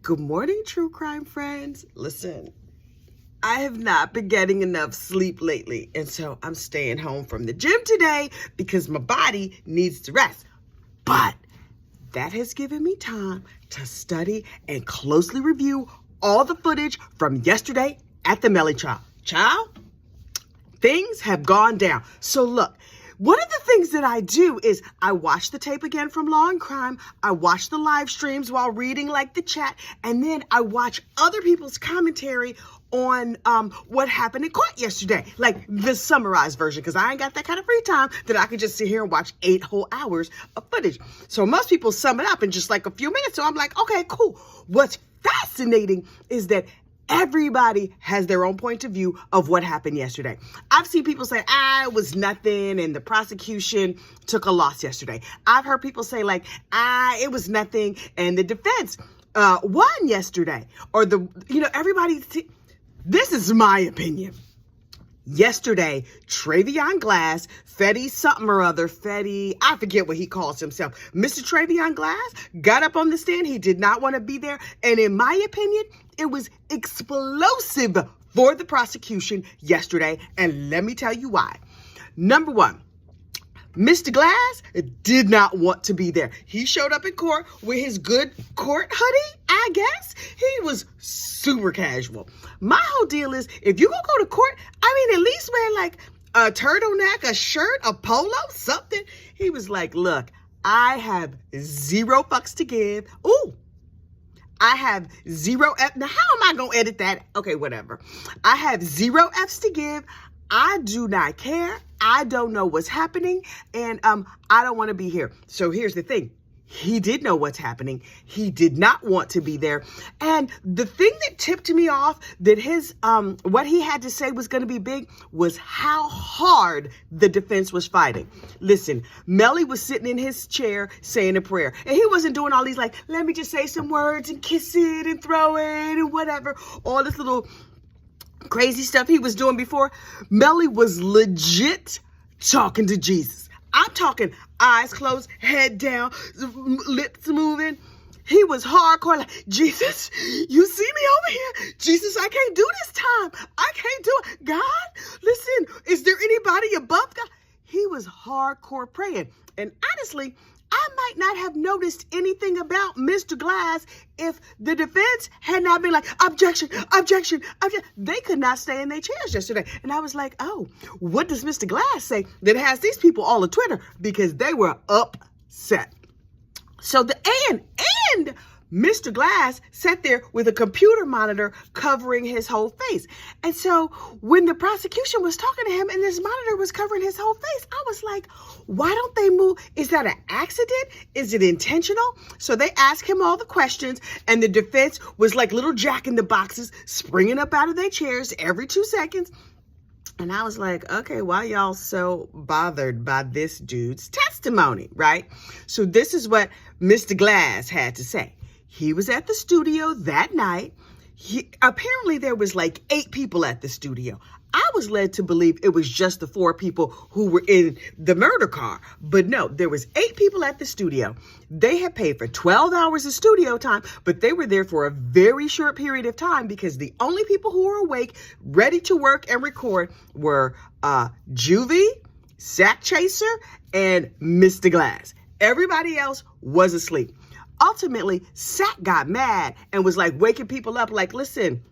Good morning, true crime friends. Listen, I have not been getting enough sleep lately, and so I'm staying home from the gym today because my body needs to rest. But that has given me time to study and closely review all the footage from yesterday at the Melly trial. Child, things have gone down. So look, one of the things that I do is I watch the tape again from Law and Crime. I watch the live streams while reading like the chat. And then I watch other people's commentary on what happened in court yesterday, like the summarized version, because I ain't got that kind of free time that I could just sit here and watch 8 whole hours of footage. So most people sum it up in just like a few minutes. So I'm like, okay, cool. What's fascinating is that everybody has their own point of view of what happened yesterday. I've seen people say, it was nothing, and the prosecution took a loss yesterday. I've heard people say like, it was nothing, and the defense won yesterday. Or this is my opinion. Yesterday, Treyvion Glass, Fetty something or other, I forget what he calls himself. Mr. Treyvion Glass got up on the stand. He did not want to be there. And in my opinion, it was explosive for the prosecution yesterday. And let me tell you why. Number one, Mr. Glass did not want to be there. He showed up in court with his good court hoodie, I guess. He was super casual. My whole deal is, if you're going to go to court, at least wear like a turtleneck, a shirt, a polo, something. He was like, look, I have 0 fucks to give. Ooh, I have 0 F. Now, how am I going to edit that? Okay, whatever. I have 0 Fs to give. I do not care. I don't know what's happening, and I don't want to be here. So here's the thing. He did know what's happening. He did not want to be there. And the thing that tipped me off that his what he had to say was going to be big was how hard the defense was fighting. Listen, Melly was sitting in his chair saying a prayer, and he wasn't doing all these like, let me just say some words and kiss it and throw it and whatever, all this little crazy stuff he was doing before. Melly was legit talking to Jesus. I'm talking eyes closed, head down, lips moving. He was hardcore like, Jesus, you see me over here? Jesus, I can't do this time. I can't do it. God, listen, is there anybody above God? He was hardcore praying. And honestly, I might not have noticed anything about Mr. Glass if the defense had not been like, objection, objection, objection. They could not stay in their chairs yesterday. And I was like, oh, what does Mr. Glass say that has these people all on Twitter? Because they were upset. So and Mr. Glass sat there with a computer monitor covering his whole face. And so when the prosecution was talking to him and this monitor was covering his whole face, I was like, why don't they move? Is that an accident? Is it intentional? So they asked him all the questions, and the defense was like little Jack in the boxes springing up out of their chairs every 2 seconds. And I was like, okay, why y'all so bothered by this dude's testimony, right? So this is what Mr. Glass had to say. He was at the studio that night. Apparently there was like 8 people at the studio. I was led to believe it was just the 4 people who were in the murder car. But no, there was 8 people at the studio. They had paid for 12 hours of studio time, but they were there for a very short period of time because the only people who were awake, ready to work and record were Juvie, Sack Chaser, and Mr. Glass. Everybody else was asleep. Ultimately, Sack got mad and was like waking people up like, listen,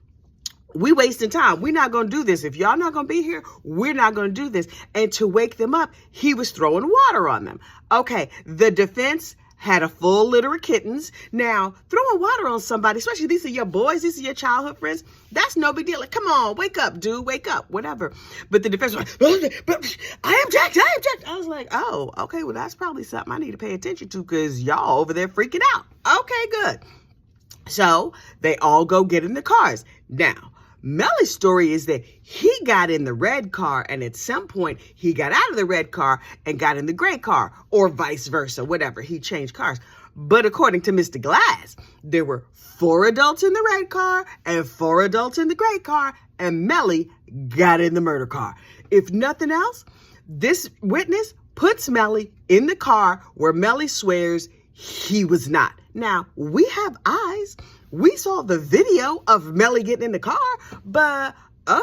we wasting time. We're not going to do this. If y'all not going to be here, we're not going to do this. And to wake them up, he was throwing water on them. Okay, the defense had a full litter of kittens. Now, throwing water on somebody, especially these are your boys, these are your childhood friends, that's no big deal. Like, come on, wake up, dude, wake up, whatever. But the defense was like, but I object. I was like, oh, okay, well, that's probably something I need to pay attention to because y'all over there freaking out. Okay, good. So they all go get in the cars. Now, Melly's story is that he got in the red car and at some point he got out of the red car and got in the gray car or vice versa, whatever. He changed cars. But according to Mr. Glass, there were 4 adults in the red car and 4 adults in the gray car, and Melly got in the murder car. If nothing else, this witness puts Melly in the car where Melly swears he was not. Now, we have eyes. We saw the video of Melly getting in the car, but okay.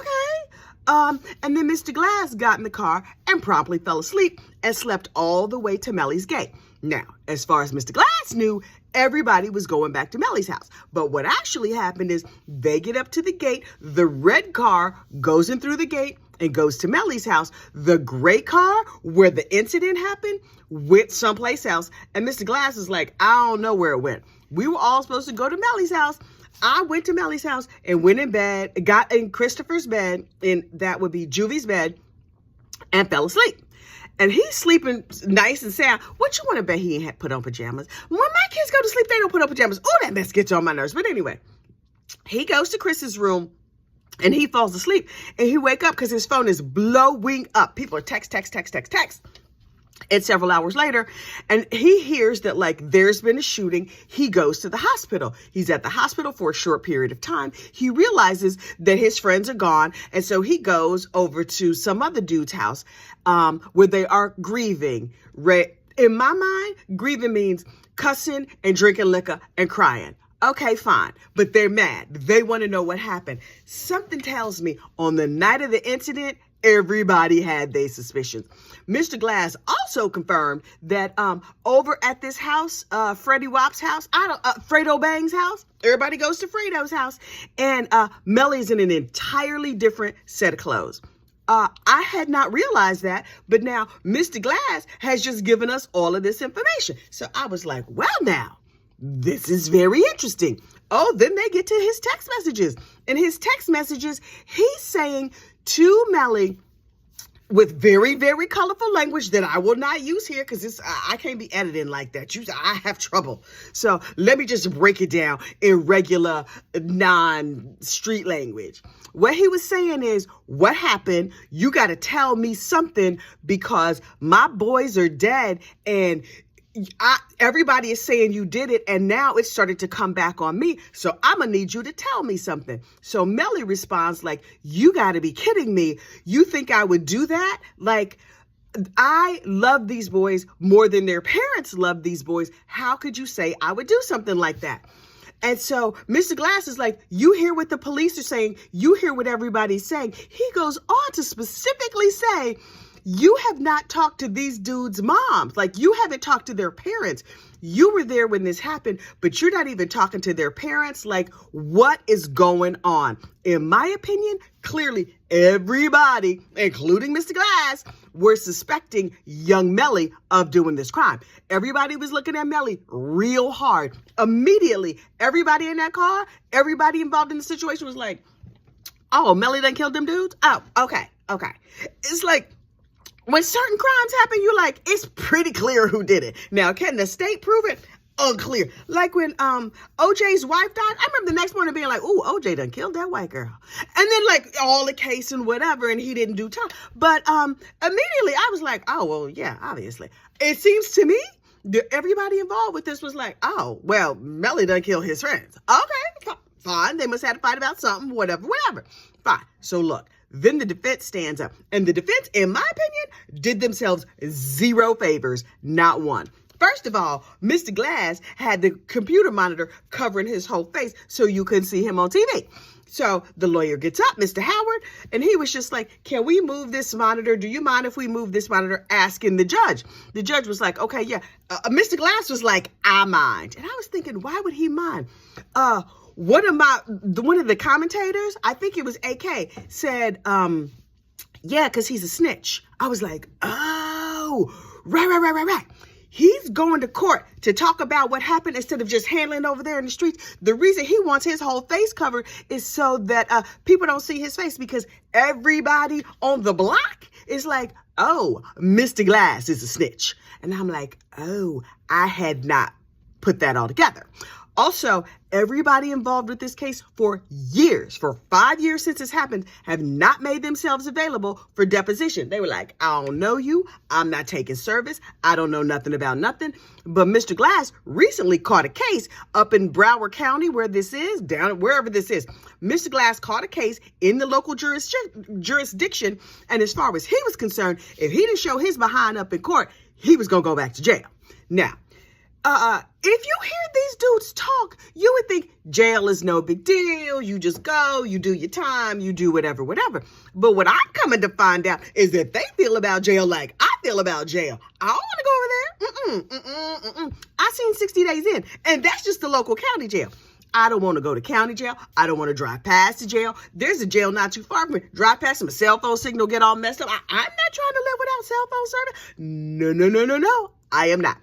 And then Mr. Glass got in the car and promptly fell asleep and slept all the way to Melly's gate. Now, as far as Mr. Glass knew, everybody was going back to Melly's house. But what actually happened is they get up to the gate, the red car goes in through the gate and goes to Melly's house. The gray car where the incident happened went someplace else. And Mr. Glass is like, I don't know where it went. We were all supposed to go to Melly's house. I went to Melly's house and went in bed, got in Christopher's bed, and that would be Juvie's bed, and fell asleep. And he's sleeping nice and sound. What you want to bet he ain't put on pajamas? When my kids go to sleep, they don't put on pajamas. Oh, that mess gets on my nerves. But anyway, he goes to Chris's room and he falls asleep. And he wake up because his phone is blowing up. People are text. And several hours later, and he hears that, like, there's been a shooting. He goes to the hospital. He's at the hospital for a short period of time. He realizes that his friends are gone, and so he goes over to some other dude's house where they are grieving. In my mind, grieving means cussing and drinking liquor and crying. Okay, fine, but they're mad. They want to know what happened. Something tells me on the night of the incident, everybody had their suspicions. Mr. Glass also confirmed that over at this house, Freddie Wap's house, Fredo Bang's house, everybody goes to Fredo's house, and Melly's in an entirely different set of clothes. I had not realized that, but now Mr. Glass has just given us all of this information. So I was like, well, now, this is very interesting. Oh, then they get to his text messages. In his text messages, he's saying to Melly, with very, very colorful language that I will not use here because I can't be editing like that. I have trouble. So let me just break it down in regular, non-street language. What he was saying is, what happened? You got to tell me something because my boys are dead and everybody is saying you did it, and now it started to come back on me. So I'm going to need you to tell me something. So Melly responds like, you got to be kidding me. You think I would do that? Like, I love these boys more than their parents love these boys. How could you say I would do something like that? And so Mr. Glass is like, you hear what the police are saying. You hear what everybody's saying. He goes on to specifically say, you have not talked to these dudes' moms. Like, you haven't talked to their parents. You were there when this happened, but you're not even talking to their parents. Like, what is going on? In my opinion, clearly everybody, including Mr. Glass, were suspecting young Melly of doing this crime. Everybody was looking at Melly real hard. Immediately, everybody in that car, everybody involved in the situation was like, oh, Melly done killed them dudes? Oh, okay. It's like, when certain crimes happen, you're like, it's pretty clear who did it. Now, can the state prove it? Unclear. Like when OJ's wife died, I remember the next morning being like, ooh, OJ done killed that white girl. And then like all the case and whatever, and he didn't do time. But immediately I was like, oh, well, yeah, obviously. It seems to me that everybody involved with this was like, oh, well, Melly done killed his friends. Okay, fine. They must have had a fight about something, whatever. Fine. So look. Then the defense stands up. And the defense, in my opinion, did themselves zero favors, not one. First of all, Mr. Glass had the computer monitor covering his whole face so you couldn't see him on TV. So the lawyer gets up, Mr. Howard, and he was just like, can we move this monitor? Do you mind if we move this monitor? Asking the judge. The judge was like, okay, yeah. Mr. Glass was like, I mind. And I was thinking, why would he mind? One of the commentators, I think it was AK, said, yeah, because he's a snitch. I was like, oh, right. He's going to court to talk about what happened instead of just handling over there in the streets. The reason he wants his whole face covered is so that people don't see his face, because everybody on the block is like, oh, Mr. Glass is a snitch. And I'm like, oh, I had not put that all together. Also, everybody involved with this case for 5 years since this happened, have not made themselves available for deposition. They were like, I don't know you. I'm not taking service. I don't know nothing about nothing. But Mr. Glass recently caught a case up in Broward County wherever this is. Mr. Glass caught a case in the local jurisdiction. And as far as he was concerned, if he didn't show his behind up in court, he was going to go back to jail. Now, if you hear these dudes talk, you would think jail is no big deal. You just go, you do your time, you do whatever. But what I'm coming to find out is that they feel about jail like I feel about jail. I don't want to go over there. I seen 60 days in, and that's just the local county jail. I don't want to go to county jail. I don't want to drive past the jail. There's a jail not too far from me. Drive past my cell phone signal get all messed up. I'm not trying to live without cell phone service. No. I am not.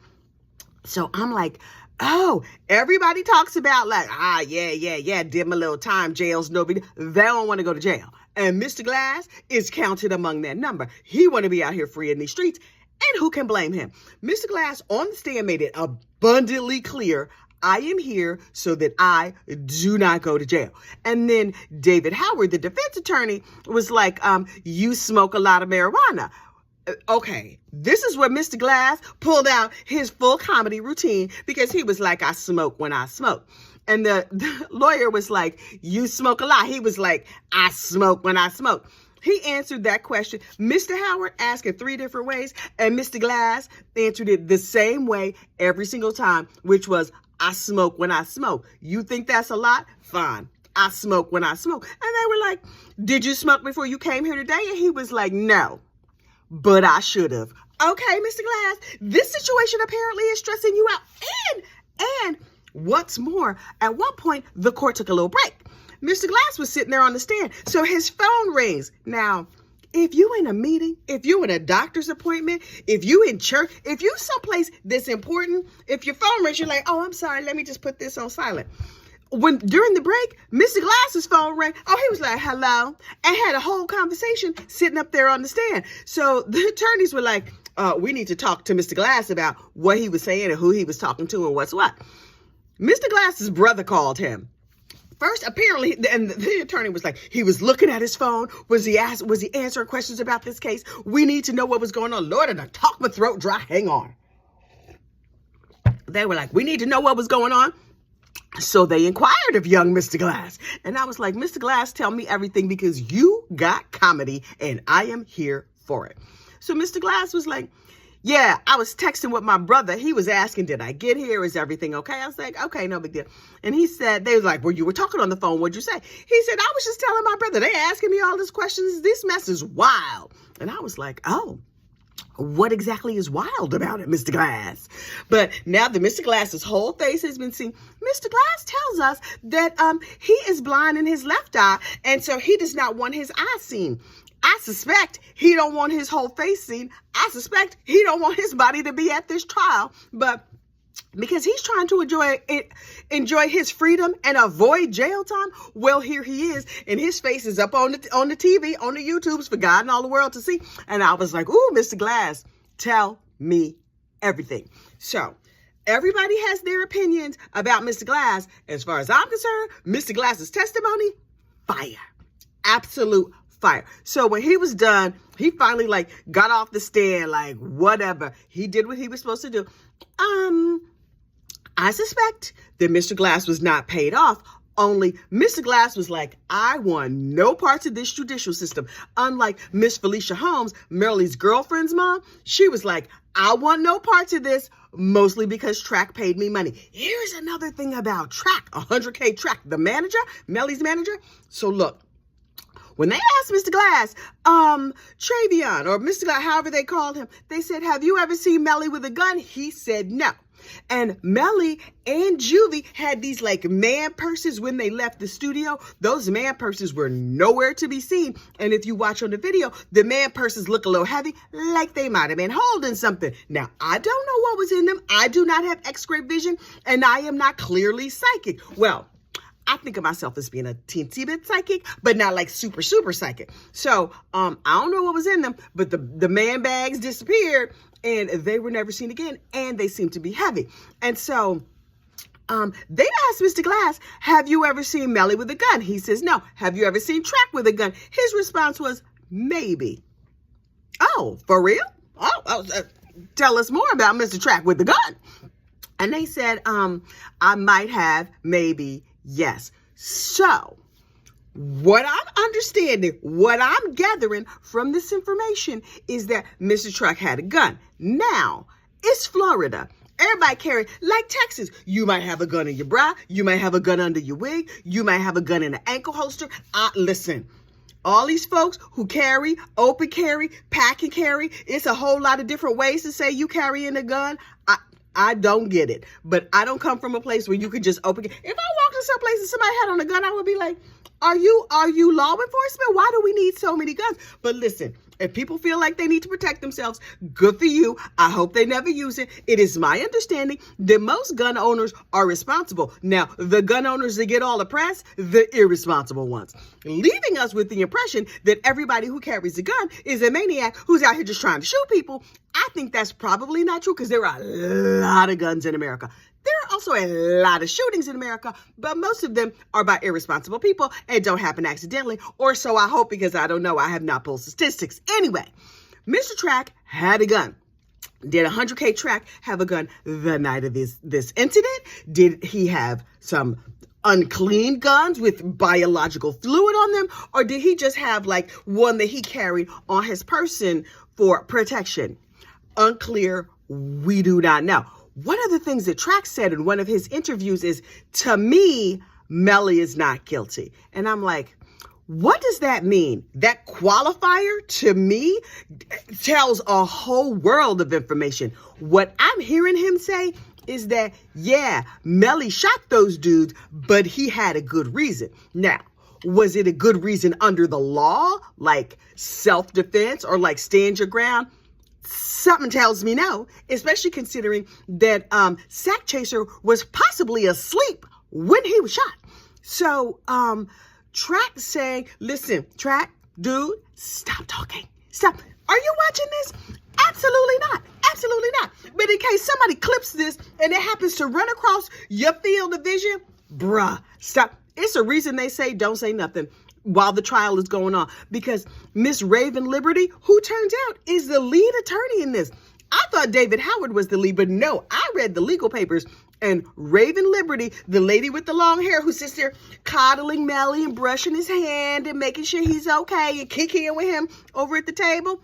So I'm like, oh, everybody talks about like, did my little time, jail's no big deal. They don't want to go to jail. And Mr. Glass is counted among that number. He want to be out here free in these streets. And who can blame him? Mr. Glass on the stand made it abundantly clear, I am here so that I do not go to jail. And then David Howard, the defense attorney, was like, you smoke a lot of marijuana. Okay, this is where Mr. Glass pulled out his full comedy routine because he was like, I smoke when I smoke. And the lawyer was like, you smoke a lot. He was like, I smoke when I smoke. He answered that question. Mr. Howard asked it 3 different ways, and Mr. Glass answered it the same way every single time, which was, I smoke when I smoke. You think that's a lot? Fine. I smoke when I smoke. And they were like, did you smoke before you came here today? And he was like, no, but I should have. Okay, Mr. Glass, this situation apparently is stressing you out. And what's more, at one point, the court took a little break. Mr. Glass was sitting there on the stand, so his phone rings. Now, if you in a meeting, if you in a doctor's appointment, if you in church, if you someplace that's important, if your phone rings, you're like, oh, I'm sorry, let me just put this on silent. When during the break, Mr. Glass's phone rang. Oh, he was like, hello, and had a whole conversation sitting up there on the stand. So the attorneys were like, we need to talk to Mr. Glass about what he was saying and who he was talking to and what's what. Mr. Glass's brother called him. First, apparently, and the attorney was like, he was looking at his phone. Was he answering questions about this case? We need to know what was going on. Lord, and I talk my throat dry. Hang on. They were like, we need to know what was going on. So they inquired of young Mr. Glass. And I was like, Mr. Glass, tell me everything because you got comedy and I am here for it. So Mr. Glass was like, yeah, I was texting with my brother. He was asking, did I get here? Is everything okay? I was like, okay, no big deal. And he said, they was like, well, you were talking on the phone. What'd you say? He said, I was just telling my brother. They asking me all these questions. This mess is wild. And I was like, oh, what exactly is wild about it, Mr. Glass? But now that Mr. Glass's whole face has been seen, Mr. Glass tells us that he is blind in his left eye. And so he does not want his eye seen. I suspect he don't want his whole face seen. I suspect he don't want his body to be at this trial. But because he's trying to enjoy his freedom and avoid jail time, well, here he is. And his face is up on the TV, on the YouTubes for God and all the world to see. And I was like, ooh, Mr. Glass, tell me everything. So everybody has their opinions about Mr. Glass. As far as I'm concerned, Mr. Glass's testimony, fire. Absolute fire. So when he was done, he finally got off the stand, whatever. He did what he was supposed to do. I suspect that Mr. Glass was not paid off. Only Mr. Glass was like, I want no parts of this judicial system. Unlike Miss Felicia Holmes, Melly's girlfriend's mom, she was like, I want no parts of this, mostly because Track paid me money. Here's another thing about Track, 100K Track, the manager, Melly's manager. So look, when they asked Mr. Glass, Treyvion, or Mr. Glass, however they called him, they said, have you ever seen Melly with a gun? He said no. And Melly and Juvie had these man purses when they left the studio. Those man purses were nowhere to be seen. And if you watch on the video, the man purses look a little heavy, like they might have been holding something. Now, I don't know what was in them. I do not have X-ray vision, and I am not clearly psychic. Well, I think of myself as being a teensy bit psychic, but not super, super psychic. So I don't know what was in them, but the man bags disappeared and they were never seen again. And they seem to be heavy. And so they asked Mr. Glass, have you ever seen Melly with a gun? He says, no. Have you ever seen Track with a gun? His response was, maybe. Oh, for real? Oh, tell us more about Mr. Track with the gun. And they said, I might have, maybe, yes. So what I'm understanding, what I'm gathering from this information is that Mr. Track had a gun. Now, it's Florida. Everybody carry, like Texas, you might have a gun in your bra, you might have a gun under your wig, you might have a gun in an ankle holster. Listen, all these folks who carry, open carry, pack and carry, it's a whole lot of different ways to say you carrying a gun. I don't get it, but I don't come from a place where you could just open. If I walked in some place and somebody had on a gun, I would be like, are you law enforcement? Why do we need so many guns? But listen, if people feel like they need to protect themselves, good for you. I hope they never use it. It is my understanding that most gun owners are responsible. Now, the gun owners that get all the press, the irresponsible ones, leaving us with the impression that everybody who carries a gun is a maniac who's out here just trying to shoot people. I think that's probably not true because there are a lot of guns in America. There are also a lot of shootings in America, but most of them are by irresponsible people and don't happen accidentally, or so I hope, because I don't know. I have not pulled statistics. Anyway, Mr. Track had a gun. Did 100K Track have a gun the night of this incident? Did he have some unclean guns with biological fluid on them? Or did he just have like one that he carried on his person for protection? Unclear. We do not know. One of the things that Track said in one of his interviews is, to me, Melly is not guilty. And I'm like, what does that mean? That qualifier, to me, tells a whole world of information. What I'm hearing him say is that, yeah, Melly shot those dudes, but he had a good reason. Now, was it a good reason under the law, like self-defense or like stand your ground? Something tells me no, especially considering that Sack Chaser was possibly asleep when he was shot. So Track saying, listen, Track, dude, stop talking. Stop. Are you watching this? Absolutely not. Absolutely not. But in case somebody clips this and it happens to run across your field of vision, bruh, stop. It's a reason they say don't say nothing while the trial is going on, because Miss Raven Liberty, who turns out is the lead attorney in this. I thought David Howard was the lead, but no, I read the legal papers, and Raven Liberty, the lady with the long hair who sits there coddling Melly and brushing his hand and making sure he's okay and kicking with him over at the table,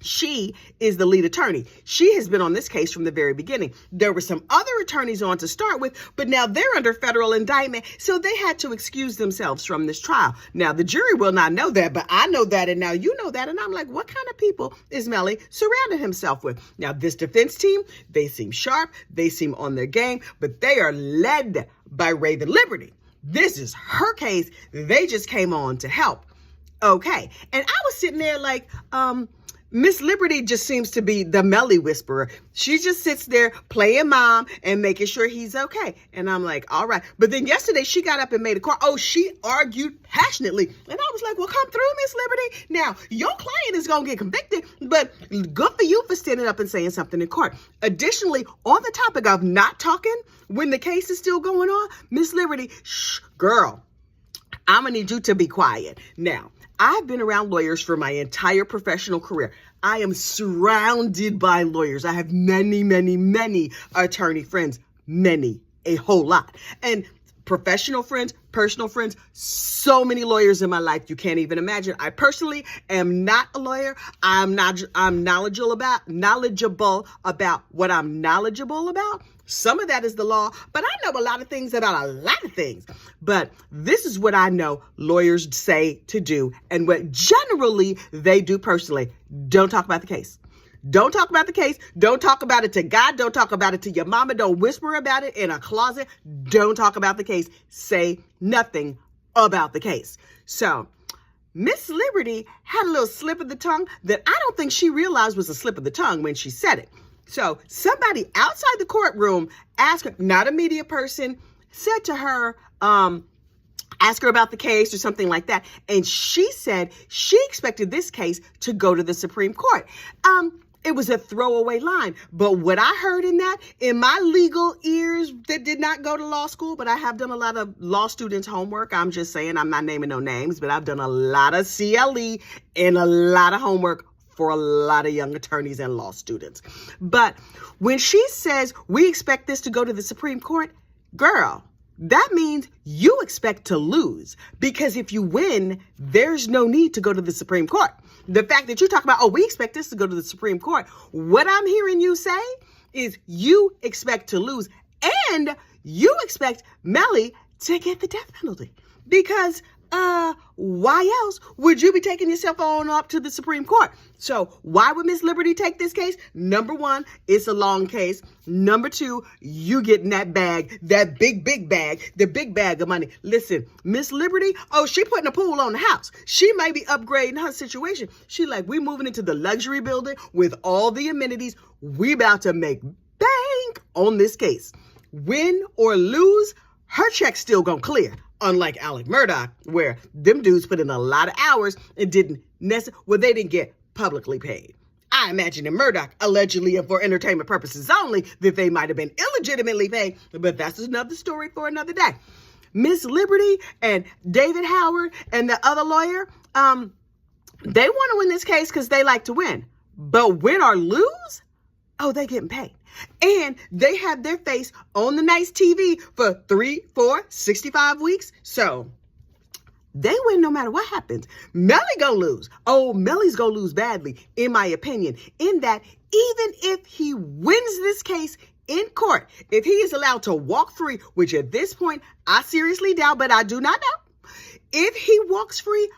she is the lead attorney. She has been on this case from the very beginning. There were some other attorneys on to start with, but now they're under federal indictment, so they had to excuse themselves from this trial. Now, the jury will not know that, but I know that, and now you know that, and I'm like, what kind of people is Melly surrounding himself with? Now, this defense team, they seem sharp, they seem on their game, but they are led by Raven Liberty. This is her case. They just came on to help. Okay, and I was sitting there like, Miss Liberty just seems to be the Melly whisperer. She just sits there playing mom and making sure he's okay. And I'm like, all right. But then yesterday she got up and made a call. Oh, she argued passionately. And I was like, well, come through, Miss Liberty. Now, your client is going to get convicted, but good for you for standing up and saying something in court. Additionally, on the topic of not talking when the case is still going on, Miss Liberty, shh, girl, I'm going to need you to be quiet. Now, I've been around lawyers for my entire professional career. I am surrounded by lawyers. I have many, many, many attorney friends, a whole lot. And professional friends, personal friends, so many lawyers in my life you can't even imagine. I personally am not a lawyer. I'm knowledgeable about what I'm knowledgeable about. Some of that is the law, but I know a lot of things about a lot of things. But this is what I know lawyers say to do and what generally they do personally. Don't talk about the case. Don't talk about the case. Don't talk about it to God. Don't talk about it to your mama. Don't whisper about it in a closet. Don't talk about the case. Say nothing about the case. So Miss Liberty had a little slip of the tongue that I don't think she realized was a slip of the tongue when she said it. So somebody outside the courtroom asked her, not a media person, said to her, ask her about the case or something like that. And she said she expected this case to go to the Supreme Court. It was a throwaway line. But what I heard in that, in my legal ears that did not go to law school, but I have done a lot of law students' homework. I'm just saying, I'm not naming no names, but I've done a lot of CLE and a lot of homework for a lot of young attorneys and law students. But when she says, we expect this to go to the Supreme Court, girl, that means you expect to lose, because if you win, there's no need to go to the Supreme Court. The fact that you talk about, oh, we expect this to go to the Supreme Court, what I'm hearing you say is you expect to lose, and you expect Melly to get the death penalty. Because why else would you be taking yourself on up to the Supreme Court? So why would Miss Liberty take this case? Number one, it's a long case. Number two, you getting that bag, that big bag, the big bag of money. Listen, Miss Liberty, she putting a pool on the house. She may be upgrading her situation. She like, we moving into the luxury building with all the amenities. We about to make bank on this case. Win or lose, her check's still gonna clear. Unlike Alec Murdaugh, where them dudes put in a lot of hours and they didn't get publicly paid. I imagine in Murdaugh, allegedly and for entertainment purposes only, that they might have been illegitimately paid, but that's another story for another day. Miss Liberty and David Howard and the other lawyer, they want to win this case because they like to win. But win or lose, they getting paid. And they have their face on the nice TV for 3, 4, 65 weeks. So they win no matter what happens. Melly gonna lose. Melly's gonna lose badly, in my opinion, in that even if he wins this case in court, if he is allowed to walk free, which at this point I seriously doubt, but I do not know. If he walks free,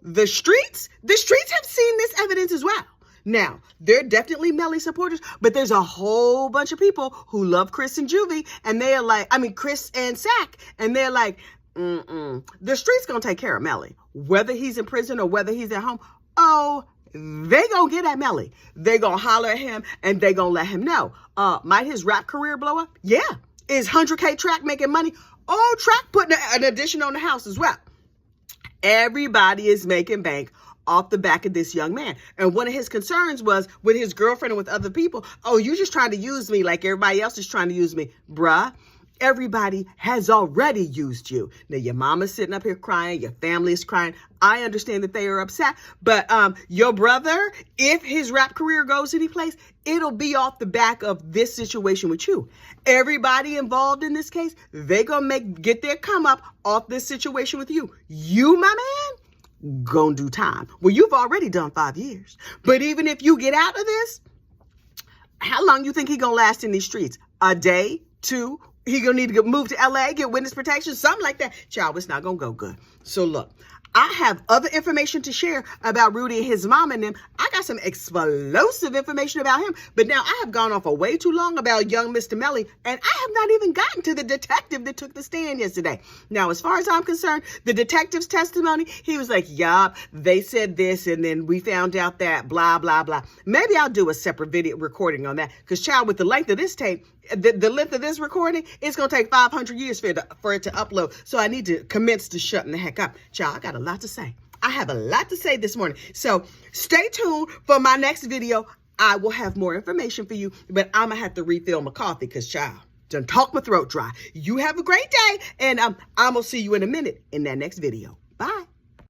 the streets have seen this evidence as well. Now, they're definitely Melly supporters, but there's a whole bunch of people who love Chris and Juvie, and they're like, Chris and Sack, and they're like, the street's gonna take care of Melly. Whether he's in prison or whether he's at home, they gonna get at Melly. They gonna holler at him, and they gonna let him know. Might his rap career blow up? Yeah. Is 100K Track making money? Track putting an addition on the house as well. Everybody is making bank off the back of this young man. And one of his concerns was with his girlfriend and with other people, you just trying to use me like everybody else is trying to use me. Bruh, everybody has already used you. Now, your mama's sitting up here crying. Your family is crying. I understand that they are upset. But your brother, if his rap career goes anyplace, it'll be off the back of this situation with you. Everybody involved in this case, they gonna get their come up off this situation with you. You, my man, gonna do time. Well, you've already done 5 years. But even if you get out of this, how long you think he gonna last in these streets? A day? 2? He gonna need to move to LA, get witness protection, something like that. Child, it's not gonna go good. So look, I have other information to share about Rudy and his mom and them. I got some explosive information about him, but now I have gone off for way too long about young Mr. Melly, and I have not even gotten to the detective that took the stand yesterday. Now, as far as I'm concerned, the detective's testimony, he was like, yup, they said this, and then we found out that blah, blah, blah. Maybe I'll do a separate video recording on that, because child, with the length of this tape, the length of this recording, it's going to take 500 years for it to upload. So I need to commence to shutting the heck up. Child, I got a lot to say. I have a lot to say this morning. So stay tuned for my next video. I will have more information for you, but I'm going to have to refill my coffee because, child, done talk my throat dry. You have a great day, and I'm going to see you in a minute in that next video. Bye.